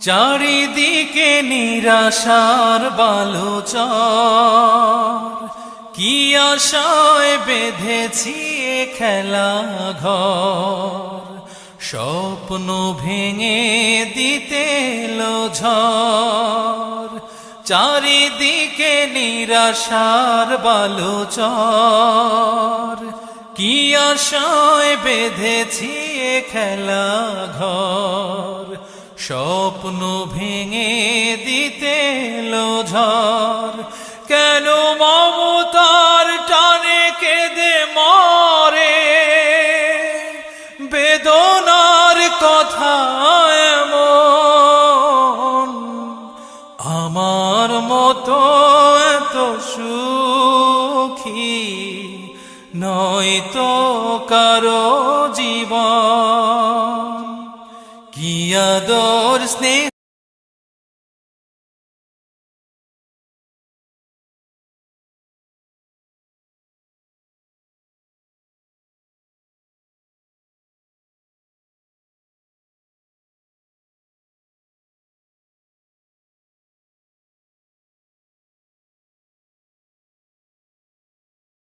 চারিদিকে নিরাশার বালুচর, কি আশায় বেঁধেছি এ খেলা ঘর। স্বপ্ন ভেঙে দিতে এলো ঝড়, চারিদিকে নিরাশার বালুচর, কি আশায় বেঁধেছি এ খেলা ঘর। স্বপ্ন ভেঙে দিতে এলো ঝড়, কেন মমতার টানে কেঁদে মরে, বেদনার কথা এমন। আমার মতো এত সুখী নয়তো কারো জীবন। কি আদর স্নেহ